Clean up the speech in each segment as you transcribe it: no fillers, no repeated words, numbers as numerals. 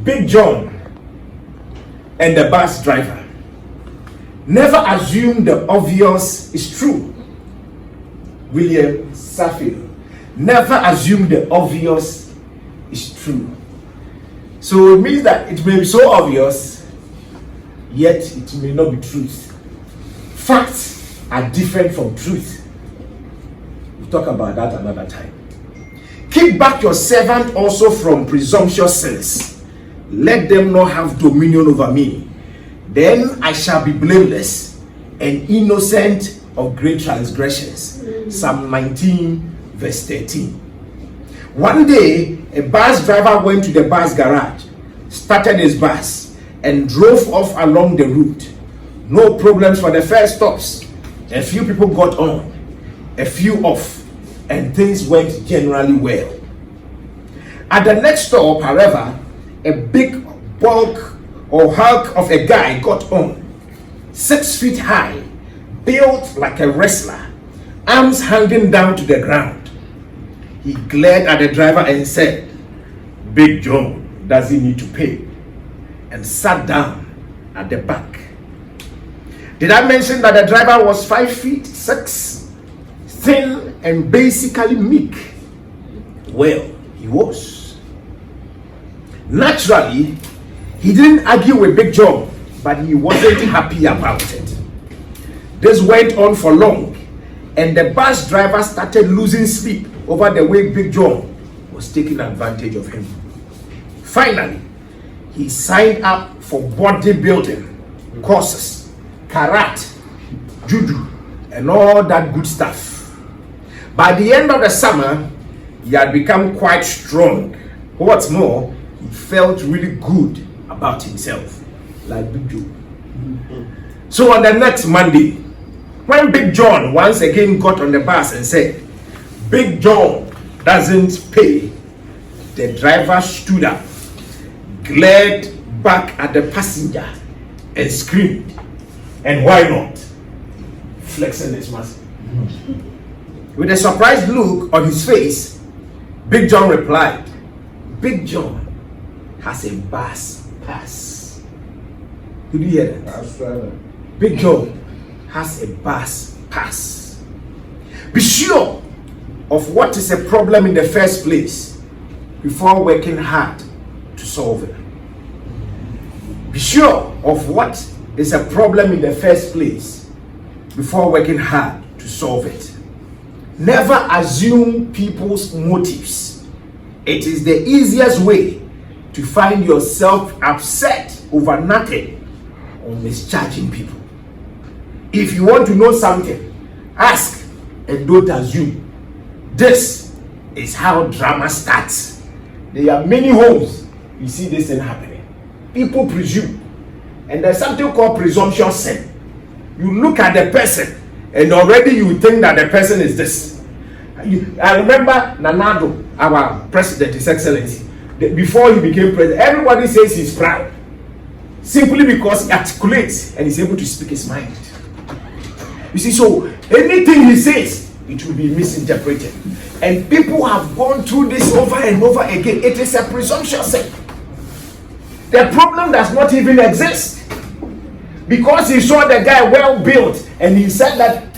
Big John and the bus driver. Never assume the obvious is true. William Saffield. Never assume the obvious is true. So it means that it may be so obvious, yet it may not be truth. Facts are different from truth. We'll talk about that another time. Keep back your servant also from presumptuous sins. Let them not have dominion over me. Then I shall be blameless and innocent of great transgressions. Psalm 19, verse 13. One day, a bus driver went to the bus garage, started his bus, and drove off along the route. No problems for the first stops. A few people got on, a few off, and things went generally well. At the next stop, however, a big bulk or hulk of a guy got on, 6 feet high, built like a wrestler, arms hanging down to the ground. He glared at the driver and said, "Big John doesn't need to pay," and sat down at the back. Did I mention that the driver was 5 feet 6, thin and basically meek? Well, he was. Naturally, he didn't argue with Big John, but he wasn't happy about it. This went on for long, and the bus driver started losing sleep over the way Big John was taking advantage of him. Finally, he signed up for bodybuilding courses, karate, judo, and all that good stuff. By the end of the summer, he had become quite strong. What's more, he felt really good about himself, like Big John. So on the next Monday, when Big John once again got on the bus and said, "Big John doesn't pay," the driver stood up, glared back at the passenger, and screamed. And why not? Flexing his muscle. With a surprised look on his face, Big John replied, "Big John has a bus pass." Did you hear that? That's right. Big John has a bus pass. Be sure of what is a problem in the first place before working hard to solve it. Be sure of what is a problem in the first place before working hard to solve it. Never assume people's motives. It is the easiest way to find yourself upset over nothing or mischarging people. If you want to know something, ask and don't assume. This is how drama starts. There are many homes you see this thing happening. People presume, and there's something called presumptuous sin. You look at the person and already you think that the person is this. I remember Nanado, our president, His Excellency, before he became president, everybody says he's proud simply because he articulates and is able to speak his mind. You see, so anything he says, it will be misinterpreted. And people have gone through this over and over again. It is a presumptuous sin. The problem does not even exist. Because he saw the guy well built and he said that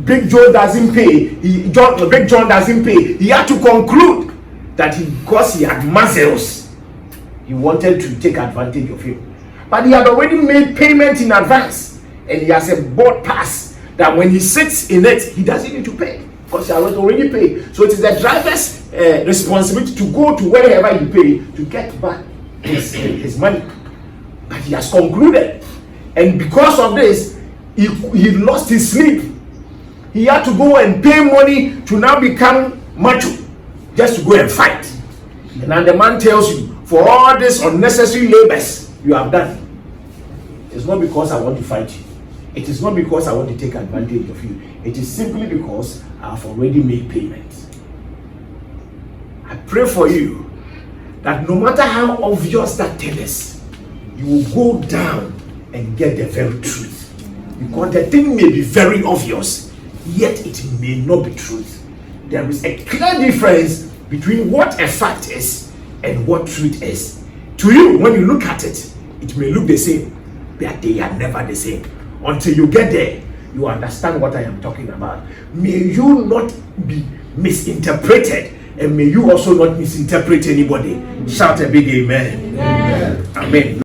Big John doesn't pay. Big John doesn't pay. He had to conclude that because he had muscles, he wanted to take advantage of him. But he had already made payment in advance. And he has a board pass that when he sits in it, he doesn't need to pay because he has already paid. So it is the driver's responsibility to go to wherever he paid to get back his money. But he has concluded. And because of this, he lost his sleep. He had to go and pay money to now become macho, just to go and fight. And then the man tells you, for all these unnecessary labors you have done, it's not because I want to fight you. It is not because I want to take advantage of you. It is simply because I have already made payments. I pray for you that no matter how obvious that thing is, you will go down and get the very truth. Because the thing may be very obvious, yet it may not be truth. There is a clear difference between what a fact is and what truth is. To you, when you look at it, it may look the same, but they are never the same. Until you get there, you understand what I am talking about. May you not be misinterpreted, and may you also not misinterpret anybody. Shout a big amen. Amen. Amen.